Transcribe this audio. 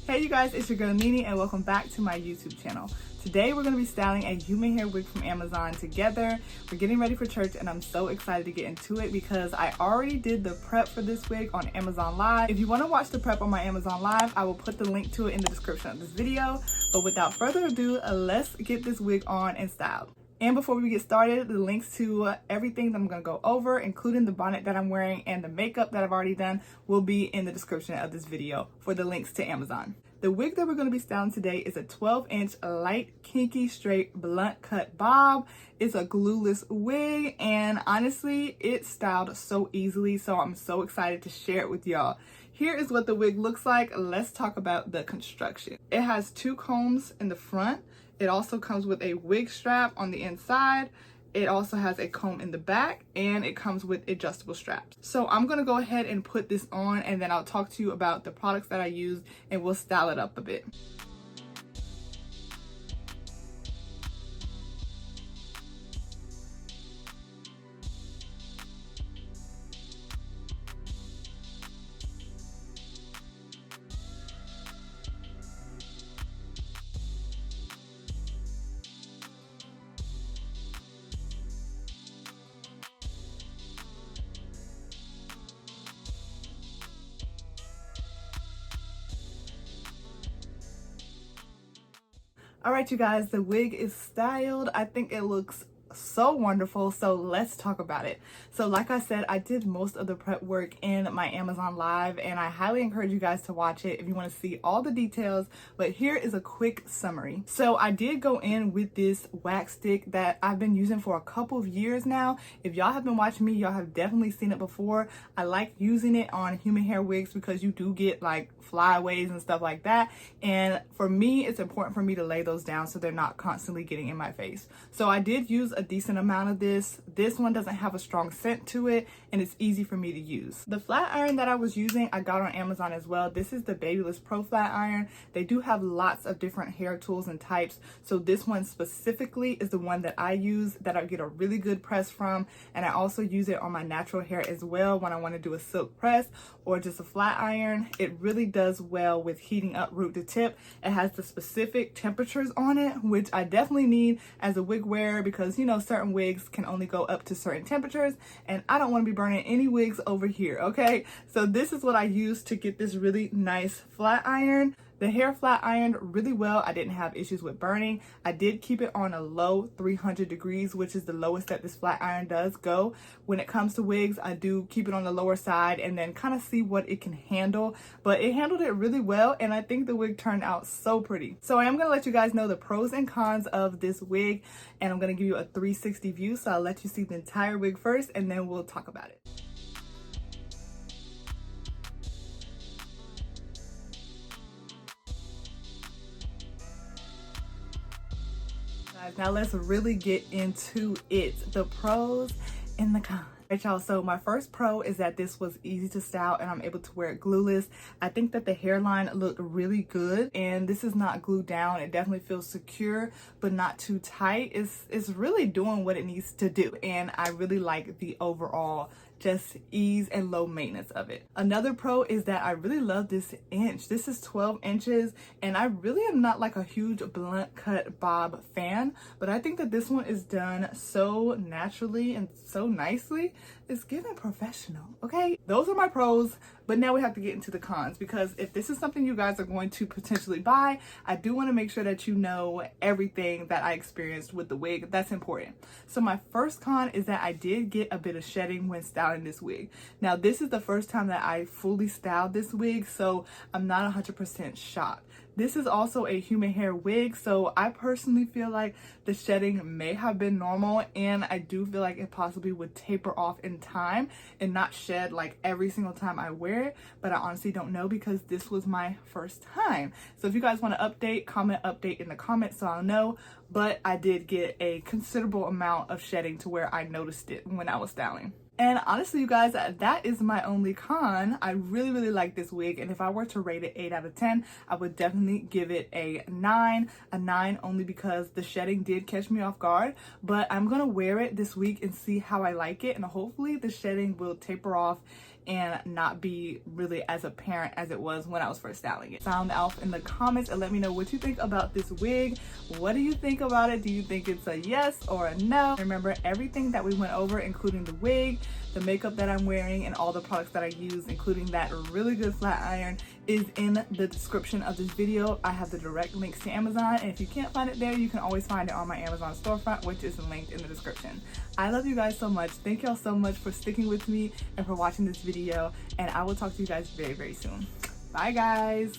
Hey you guys, it's your girl Nini and welcome back to my YouTube channel. Today we're going to be styling a human hair wig from Amazon together. We're getting ready for church and I'm so excited to get into it because I already did the prep for this wig on Amazon Live. If you want to watch the prep on my Amazon Live, I will put the link to it in the description of this video. But without further ado, let's get this wig on and styled. And before we get started, the links to everything that I'm going to go over, including the bonnet that I'm wearing and the makeup that I've already done, will be in the description of this video for the links to Amazon. The wig that we're going to be styling today is a 12-inch light, kinky, straight, blunt cut bob. It's a glueless wig, and honestly, it's styled so easily, so I'm so excited to share it with y'all. Here is what the wig looks like. Let's talk about the construction. It has two combs in the front. It also comes with a wig strap on the inside. It also has a comb in the back, and it comes with adjustable straps. So I'm gonna go ahead and put this on, and then I'll talk to you about the products that I used, and we'll style it up a bit. All right, you guys, the wig is styled. I think it looks so wonderful, so let's talk about it. So like I said, I did most of the prep work in my Amazon Live, and I highly encourage you guys to watch it if you want to see all the details, but here is a quick summary. So I did go in with this wax stick that I've been using for a couple of years now. If y'all have been watching me, y'all have definitely seen it before. I like using it on human hair wigs because you do get like flyaways and stuff like that, and for me it's important for me to lay those down so they're not constantly getting in my face. So I did use a decent amount of this. This one doesn't have a strong scent to it, and it's easy for me to use. The flat iron that I was using, I got on Amazon as well. This is the Babyless Pro flat iron. They do have lots of different hair tools and types, so this one specifically is the one that I use, that I get a really good press from, and I also use it on my natural hair as well when I want to do a silk press or just a flat iron. It really does well with heating up root to tip. It has the specific temperatures on it, which I definitely need as a wig wearer because, you know, certain wigs can only go up to certain temperatures, and I don't want to be burning any wigs over here, okay? So this is what I use to get this really nice flat iron. The hair flat ironed really well. I didn't have issues with burning. I did keep it on a low 300 degrees, which is the lowest that this flat iron does go. When it comes to wigs, I do keep it on the lower side and then kind of see what it can handle. But it handled it really well, and I think the wig turned out so pretty. So I am going to let you guys know the pros and cons of this wig, and I'm going to give you a 360 view. So I'll let you see the entire wig first, and then we'll talk about it. Now let's really get into it, the pros and the cons. Right, y'all, so my first pro is that this was easy to style and I'm able to wear it glueless. I think that the hairline looked really good, and this is not glued down. It definitely feels secure but not too tight. It's really doing what it needs to do, and I really like the overall just ease and low maintenance of it. Another pro is that I really love this inch. This is 12 inches, and I really am not like a huge blunt cut bob fan, but I think that this one is done so naturally and so nicely. It's giving professional, okay? Those are my pros, but now we have to get into the cons, because if this is something you guys are going to potentially buy, I do want to make sure that you know everything that I experienced with the wig. That's important. So my first con is that I did get a bit of shedding when styling this wig. Now this is the first time that I fully styled this wig, so I'm not 100% shocked. This is also a human hair wig, so I personally feel like the shedding may have been normal, and I do feel like it possibly would taper off in time and not shed like every single time I wear it, but I honestly don't know because this was my first time. So if you guys want to update, comment update in the comments so I'll know, but I did get a considerable amount of shedding to where I noticed it when I was styling. And honestly, you guys, that is my only con. I really like this wig, and if I were to rate it 8 out of 10, I would definitely give it a 9. A 9 only because the shedding did catch me off guard, but I'm gonna wear it this week and see how I like it, and hopefully the shedding will taper off and not be really as apparent as it was when I was first styling it. Sound off in the comments and let me know what you think about this wig. What do you think about it? Do you think it's a yes or a no? Remember, everything that we went over, including the wig, the makeup that I'm wearing, and all the products that I use, including that really good flat iron, is in the description of this video. I have the direct links to Amazon, and if you can't find it there, you can always find it on my Amazon storefront, which is linked in the description. I love you guys so much. Thank y'all so much for sticking with me and for watching this video, and I will talk to you guys very, very soon. Bye guys.